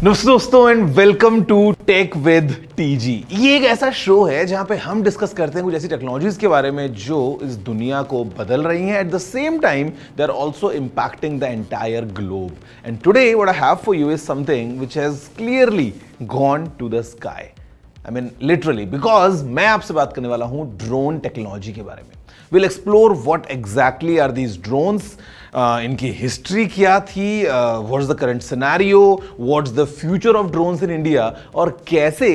नमस्ते दोस्तों and welcome to Tech with TG. ये एक ऐसा शो है जहां पे हम डिस्कस करते हैं कुछ ऐसी टेक्नोलॉजीज के बारे में जो इस दुनिया को बदल रही हैं, at the same time they are also impacting the entire globe. And today what I have for you is something which has clearly gone to the sky. I mean literally, because मैं आपसे बात करने वाला हूं drone technology के बारे में। We'll explore what exactly are these drones, इनकी हिस्ट्री क्या थी, what's the current scenario, what's the future of drones in India, और कैसे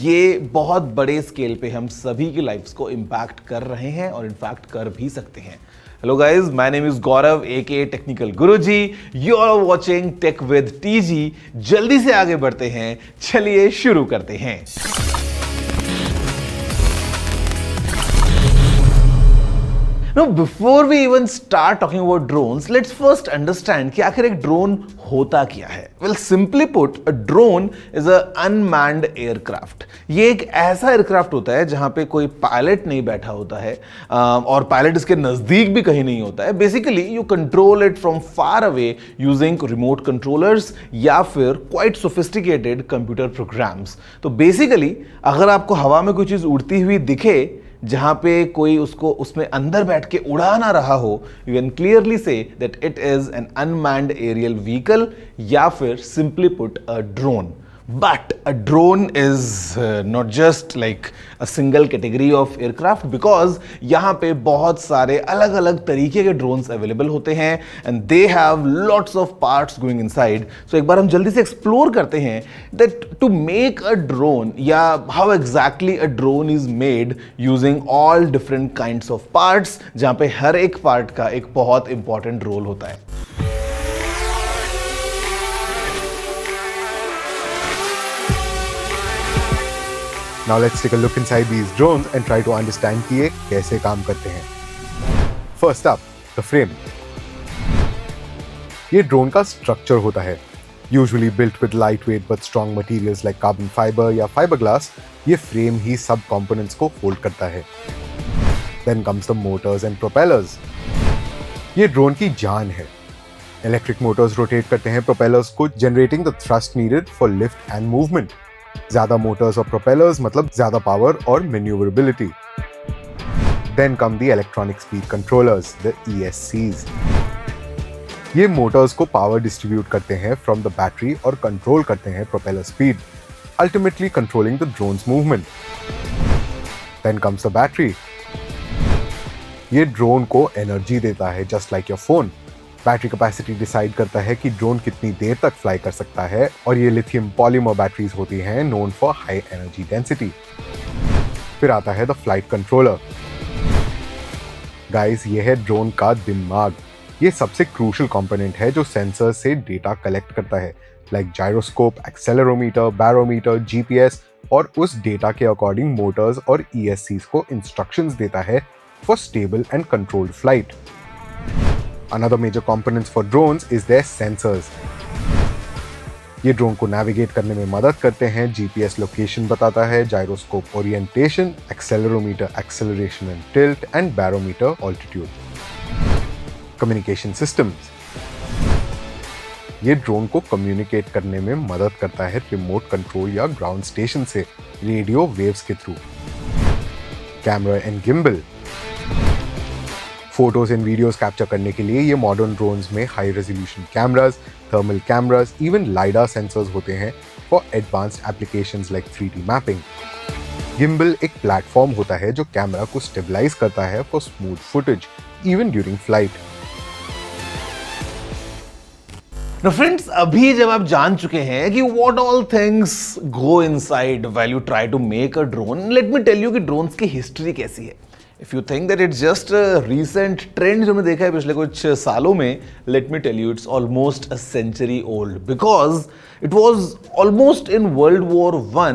ये बहुत बड़े स्केल पे हम सभी की लाइफ्स को इम्पैक्ट कर रहे हैं और इनफैक्ट कर भी सकते हैं। Hello guys, my name is Gaurav aka technical Guruji. You are watching Tech with TG. जल्दी से आगे बढ़ते हैं, चलिए शुरू करते हैं। Now, before we even start talking about drones, let's first understand कि आखिर एक ड्रोन होता क्या है। Well, simply put, a drone is a unmanned aircraft. ये एक ऐसा एयरक्राफ्ट होता है जहां पे कोई पायलट नहीं बैठा होता है और पायलट इसके नजदीक भी कहीं नहीं होता है। Basically you control it from far away using remote controllers या फिर क्वाइट सोफिस्टिकेटेड कंप्यूटर प्रोग्राम्स। तो बेसिकली अगर आपको हवा में कोई चीज उड़ती हुई दिखे जहां पे कोई उसको उसमें अंदर बैठ के उड़ा ना रहा हो, you can clearly see that it is an unmanned aerial vehicle या फिर simply put a drone. But a drone is not just like a single category of aircraft, because यहाँ पे बहुत सारे अलग अलग तरीके के drones available होते हैं and they have lots of parts going inside. So एक बार हम जल्दी से explore करते हैं that to make a drone या how exactly a drone is made using all different kinds of parts, जहाँ पे हर एक part का एक बहुत important role होता है। Now let's take a look inside these drones and try to understand कि ये कैसे काम करते हैं। First up, the frame. ये ड्रोन का स्ट्रक्चर होता है, usually built with lightweight but strong materials like carbon fiber या fiberglass। ये फ्रेम ही सब components को होल्ड करता है। Then comes the motors and propellers. ये ड्रोन की जान है। इलेक्ट्रिक मोटर्स रोटेट करते हैं प्रोपेलर्स को, generating the thrust needed for lift and movement। ज्यादा मोटर्स और प्रोपेलर्स मतलब ज्यादा पावर और manoeuvrability. Then come the electronic speed controllers, the ESCs। ये मोटर्स को पावर डिस्ट्रीब्यूट करते हैं फ्रॉम द बैटरी और कंट्रोल करते हैं propeller speed, ultimately controlling the drone's movement. Then comes the battery. ये ड्रोन को एनर्जी देता है, just like your phone. Battery capacity decide करता है कि ड्रोन कितनी देर तक फ्लाई कर सकता है, और ये लिथियम पॉलीमर बैटरीज होती हैं known for high energy density. फिर आता है द फ्लाइट कंट्रोलर। गाइस, ये है ड्रोन का दिमाग। ये सबसे क्रूशियल कंपोनेंट है जो सेंसर से डेटा कलेक्ट करता है, like gyroscope, accelerometer, barometer, GPS, और उस डेटा के अकॉर्डिंग मोटर्स और ESCs को इंस्ट्रक्शंस देता है for stable and controlled flight. Another major components for drones is their sensors. ये ड्रोन को नेविगेट करने में मदद करते हैं। GPS लोकेशन बताता है, gyroscope orientation, accelerometer acceleration and tilt, and barometer altitude. Communication systems. ये ड्रोन को कम्युनिकेट करने में मदद करता है रिमोट कंट्रोल या ग्राउंड स्टेशन से, रेडियो वेव्स के through. Camera and gimbal. Photos and videos capture करने के लिए ये मॉडर्न ड्रोन्स में high resolution cameras, thermal cameras, even lidar sensors होते हैं for advanced applications like 3D mapping. Gimbal एक प्लेटफॉर्म होता है जो कैमरा को स्टेबलाइज करता है for smooth footage even during flight. Now friends, अभी जब आप जान चुके हैं कि what all things go inside while you try to make a drone, let me tell you कि drones की हिस्ट्री कैसी है। If you think that it's just a recent trend जो हमने देखा है पिछले कुछ सालों में, let me tell you it's almost a century old, because it was almost in World War I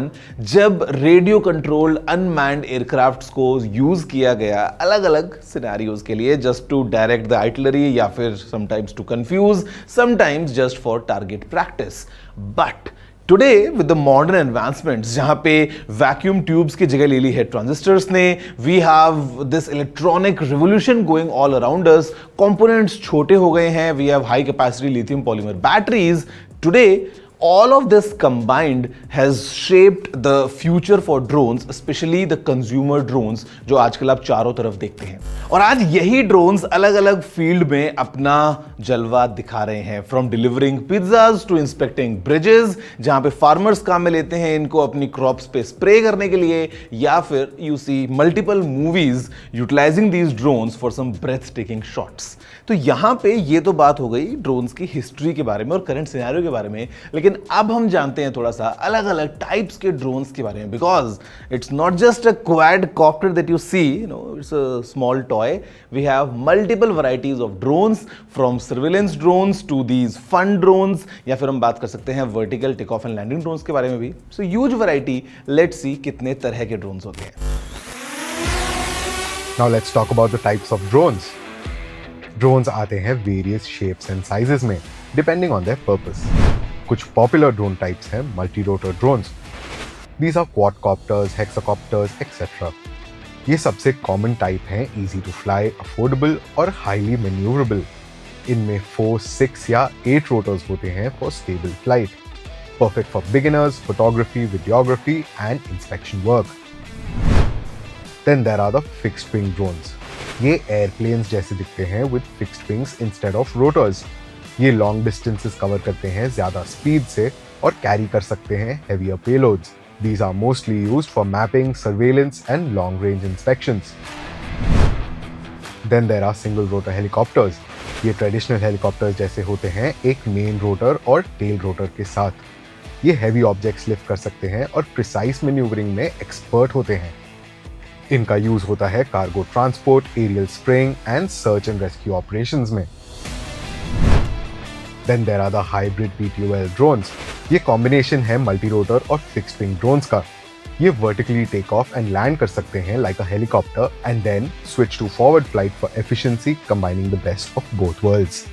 जब रेडियो कंट्रोल्ड अनमैन्ड एयरक्राफ्ट्स को यूज किया गया अलग अलग सिनेरियोज के लिए, just to direct the artillery या फिर sometimes to confuse, sometimes just for target practice. But today with the modern advancements, जहां पे वैक्यूम ट्यूब्स की जगह ले ली है ट्रांजिस्टर्स ने, we have this electronic revolution going all around us. Components छोटे हो गए हैं, we have high capacity lithium polymer batteries. Today all of this combined has shaped the future for drones, especially the consumer drones जो आजकल आप चारों तरफ देखते हैं। और आज यही ड्रोन्स अलग अलग फील्ड में अपना जलवा दिखा रहे हैं, from delivering pizzas to inspecting bridges, जहां पे फार्मर्स काम में लेते हैं इनको अपनी क्रॉप्स पे स्प्रे करने के लिए, या फिर you see multiple movies utilising these drones for some breathtaking shots. तो यहां पे ये तो बात हो गई ड्रोन्स की हिस्ट्री के बारे में और करंट सिनेरियो के बारे में, लेकिन अब हम जानते हैं थोड़ा सा अलग अलग टाइप्स के ड्रोन्स के बारे में, because it's not just a quadcopter that you see, it's a small toy. We have multiple varieties of drones, from surveillance drones to these fun drones, या फिर हम बात कर सकते हैं vertical take off and landing drones के बारे में भी। So huge variety. Let's see कितने तरह के ड्रोन्स होते हैं। Now let's talk about the types of drones. Drones आते हैं various shapes and sizes में, depending on their purpose. कुछ popular drone types हैं multi-rotor drones. These are quadcopters, hexacopters, etc. ये सबसे common type हैं, easy to fly, affordable और highly maneuverable. इनमें 4, 6 या 8 rotors होते हैं for stable flight. Perfect for beginners, photography, videography and inspection work. Then there are the fixed wing drones. ये airplanes जैसे दिखते हैं with fixed wings instead of rotors. ये long distances cover करते हैं ज़्यादा speed से और carry कर सकते हैं heavier payloads. These are mostly used for mapping, surveillance and long range inspections. Then there are single rotor helicopters. ये traditional helicopters जैसे होते हैं एक main rotor और tail rotor के साथ. ये heavy objects lift कर सकते हैं और precise maneuvering में expert होते हैं. इनका यूज होता है cargo transport, aerial spraying and search and rescue operations में। Then there are the hybrid VTOL drones. ये कॉम्बिनेशन है मल्टी रोटर और फिक्स्ड विंग ड्रोन्स का। ये vertically take off and land कर सकते हैं like a helicopter and then switch to forward flight for efficiency, combining the best of both worlds.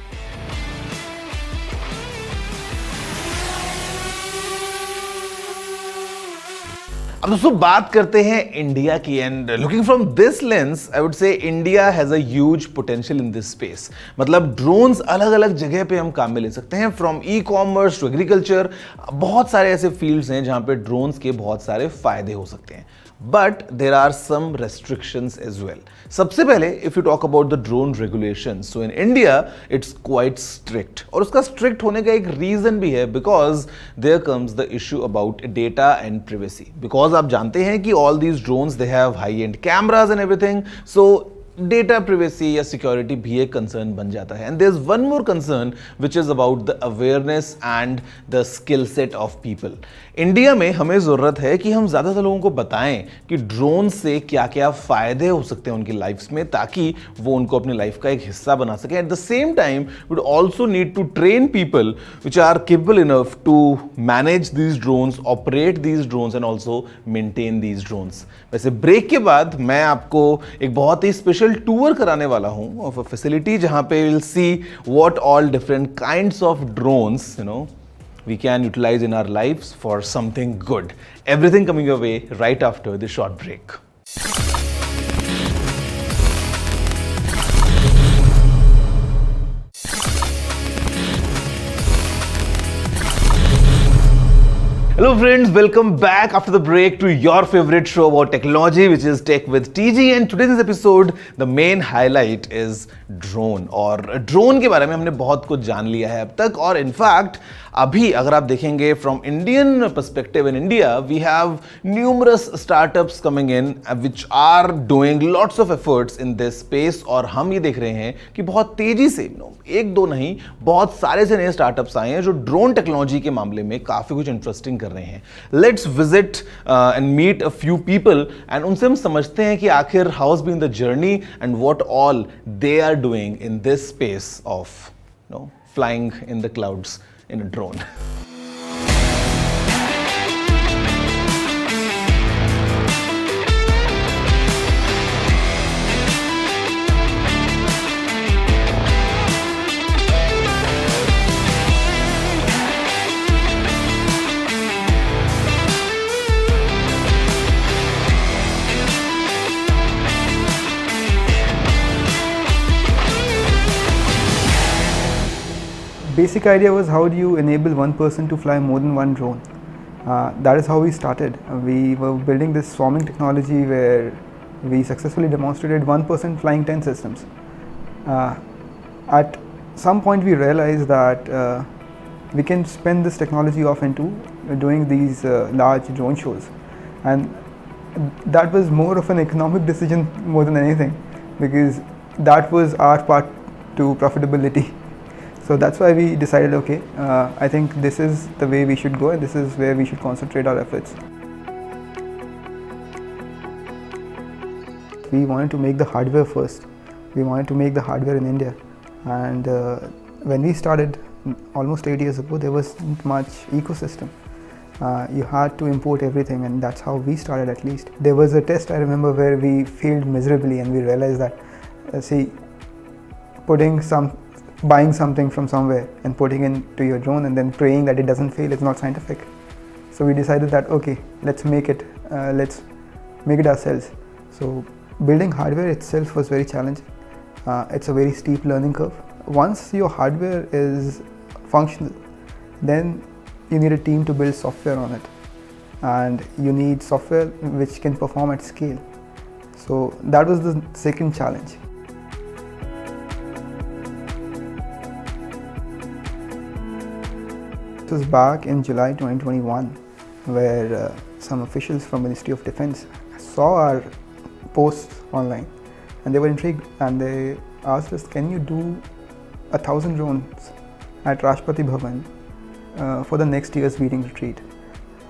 अब दोस्तों बात करते हैं इंडिया की, and looking from this lens I would say India has a huge potential in this space. मतलब drones अलग अलग जगह पे हम काम में ले सकते हैं, from e commerce to agriculture. बहुत सारे ऐसे फील्ड्स हैं जहां पे ड्रोन्स के बहुत सारे फायदे हो सकते हैं, but there are some restrictions as well. सबसे पहले if you talk about the drone regulation, so in India it's quite strict, और उसका स्ट्रिक्ट होने का एक रीजन भी है, because there comes the issue about data and privacy. Because आप जानते हैं कि all these drones they have high end cameras and everything, so data privacy या सिक्योरिटी भी एक कंसर्न बन जाता है। And there is one more concern which is about the awareness and the skill set of people. India में हमें जरूरत है कि हम ज्यादातर लोगों को बताएं कि ड्रोन से क्या क्या फायदे हो सकते हैं उनकी लाइफ में, ताकि वो उनको अपनी लाइफ का एक हिस्सा बना सके। At the same time we would also need to train people which are capable enough to manage these drones, operate these drones and also maintain these drones. वैसे ब्रेक के बाद मैं आपको एक बहुत ही स्पेशल टूर कराने वाला हूं ऑफ अ फैसिलिटी जहां पे will see what all different kinds of drones we can utilize in our lives for something good. Everything coming your way right after this short break. Hello friends, welcome back after the break to your favorite show about technology, which is Tech with TG, and today's episode the main highlight is drone। और drone के बारे में हमने बहुत कुछ जान लिया है अब तक, और इनफैक्ट अभी अगर आप देखेंगे from Indian perspective, in India we have numerous startups coming in which are doing lots of efforts in this space, और हम ये देख रहे हैं कि बहुत तेजी से एक दो नहीं बहुत सारे से नए स्टार्टअप्स आए हैं जो ड्रोन टेक्नोलॉजी के मामले में काफी कुछ इंटरेस्टिंग कर रहे हैं। Let's visit and meet a few people and उनसे हम समझते हैं कि आखिर how has been the journey and what all they are doing in this space of flying in the clouds in a drone. basic idea was, how do you enable one person to fly more than one drone? That is how we started. We were building this swarming technology where we successfully demonstrated one person flying 10 systems. At some point we realized that we can spin this technology off into doing these large drone shows, and that was more of an economic decision more than anything, because that was our part to profitability. So that's why we decided, okay, I think this is the way we should go, and this is where we should concentrate our efforts. We wanted to make the hardware first. We wanted to make the hardware in India, and when we started almost 8 years ago, there wasn't much ecosystem. You had to import everything, and that's how we started. At least there was a test I remember where we failed miserably, and we realized that buying something from somewhere and putting into your drone and then praying that it doesn't fail is not scientific. So we decided that, okay, let's make it ourselves. So building hardware itself was very challenging. It's a very steep learning curve. Once your hardware is functional, then you need a team to build software on it, and you need software which can perform at scale. So that was the second challenge. It was back in July 2021 where some officials from Ministry of Defence saw our posts online, and they were intrigued, and they asked us, can you do 1,000 drones at Rashtrapati Bhavan for the next year's meeting retreat?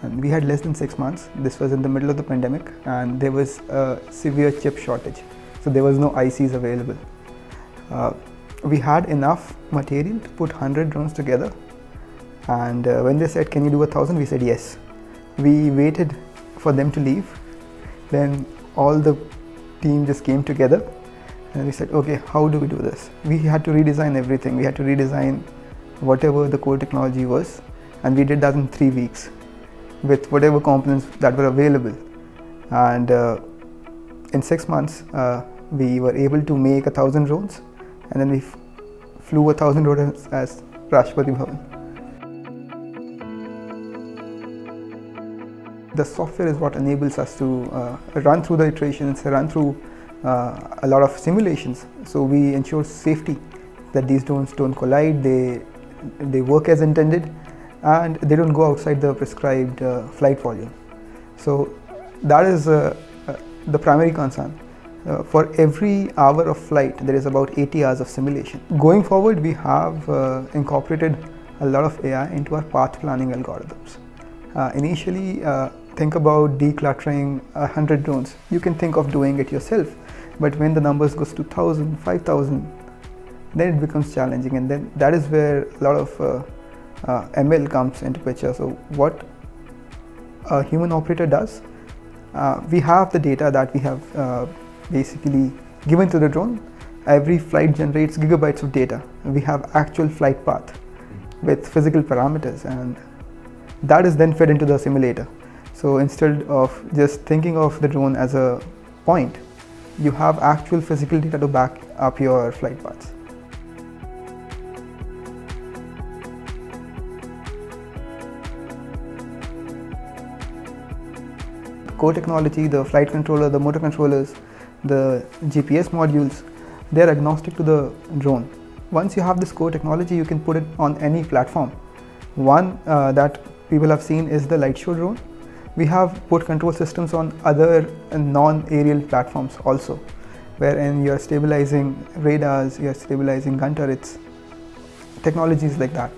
And we had less than 6 months. This was in the middle of the pandemic, and there was a severe chip shortage, so there was no ICs available. We had enough material to put 100 drones together, and when they said, can you do 1,000, we said yes. We waited for them to leave. Then all the team just came together, and we said, okay, how do we do this? We had to redesign everything. We had to redesign whatever the core technology was, and we did that in 3 weeks with whatever components that were available. And in 6 months, we were able to make 1,000 drones, and then we flew 1,000 drones as Rashtrapati Bhavan. The software is what enables us to run through the iterations, run through a lot of simulations. So we ensure safety, that these drones don't collide, they work as intended, and they don't go outside the prescribed flight volume. So that is the primary concern. For every hour of flight, there is about 80 hours of simulation. Going forward, we have incorporated a lot of AI into our path planning algorithms. Initially, think about decluttering 100 drones. You can think of doing it yourself, but when the numbers goes to 1,000, 5,000, then it becomes challenging, and then that is where a lot of ML comes into picture. So what a human operator does, we have the data that we have basically given to the drone. Every flight generates gigabytes of data. We have actual flight path with physical parameters, and that is then fed into the simulator. So instead of just thinking of the drone as a point, you have actual physical data to back up your flight paths. The core technology, the flight controller, the motor controllers, the GPS modules, they are agnostic to the drone. Once you have this core technology, you can put it on any platform. One that people have seen is the Lightshow drone. We have put control systems on other non-aerial platforms also, wherein you are stabilizing radars, you are stabilizing gun turrets, technologies like that.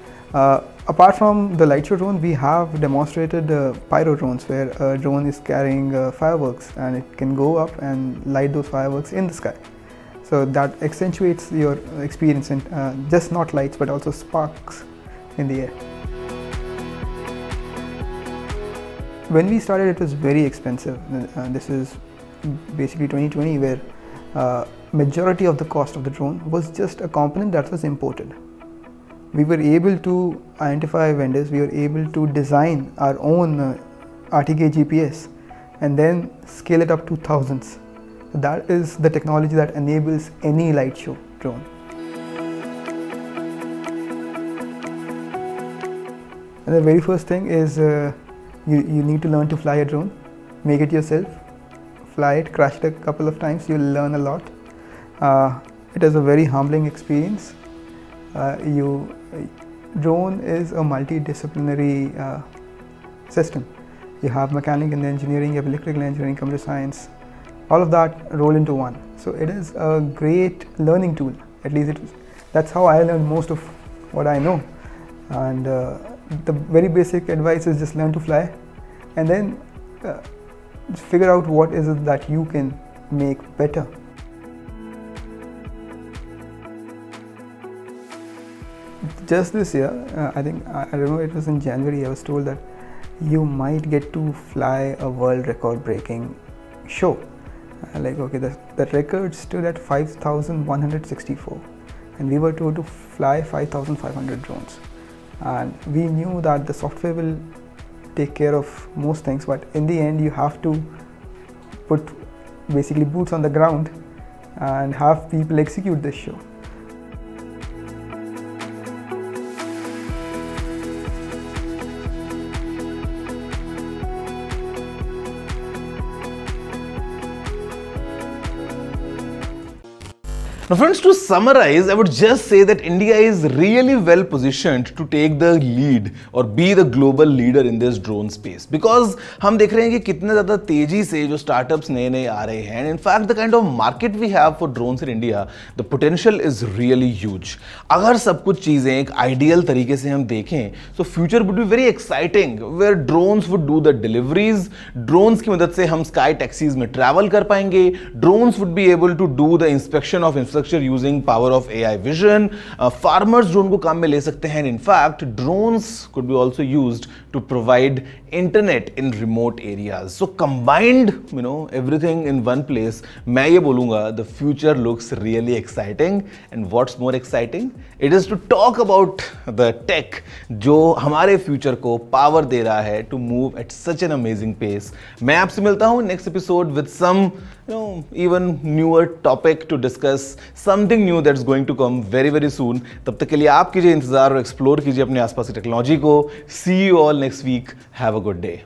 Apart from the Lightshow drone, we have demonstrated pyro drones, where a drone is carrying fireworks and it can go up and light those fireworks in the sky. So that accentuates your experience in just not lights but also sparks in the air. When we started, it was very expensive. This is basically 2020, where majority of the cost of the drone was just a component that was imported. We were able to identify vendors, we were able to design our own RTK GPS and then scale it up to thousands. That is the technology that enables any Lightshow drone. And the very first thing is you need to learn to fly a drone. Make it yourself. Fly it, crash it a couple of times. You'll learn a lot. It is a very humbling experience. Drone is a multidisciplinary system. You have mechanical engineering, you have electrical engineering, computer science, all of that roll into one. So it is a great learning tool. At least that's how I learned most of what I know. And the very basic advice is just learn to fly, and then figure out what is it that you can make better. Just this year, I think, I don't know, it was in January, I was told that you might get to fly a world record breaking show. Like, okay, that record stood at 5,164, and we were told to fly 5,500 drones. And we knew that the software will take care of most things, but in the end, you have to put basically boots on the ground and have people execute this show. Now friends, to summarize, I would just say that India is really well positioned to take the lead or be the global leader in this drone space, because हम देख रहे हैं कि कितने ज़्यादा तेजी से जो startups नए आ रहे हैं, and in fact the kind of market we have for drones in India, the potential is really huge. अगर सब कुछ चीज़ें एक ideal तरीके से हम देखें, so future would be very exciting, where drones would do the deliveries, drones की मदद से हम sky taxis में travel कर पाएंगे, drones would be able to do the inspection of infrastructure using power of AI vision. Farmers drone को काम में ले सकते हैं. In fact, drones could be also used to provide internet in remote areas. So combined, everything in one place, मैं ये बोलूँगा, the future looks really exciting. And what's more exciting? It is to talk about the tech जो हमारे future को power दे रहा है to move at such an amazing pace. मैं आपसे मिलता हूँ next episode with some even newer topic to discuss, something new that's going to come very very soon. तब तक के लिए आप कीजिए इंतजार और एक्सप्लोर कीजिए अपने आसपास की टेक्नोलॉजी को. See you all next week. Have a good day.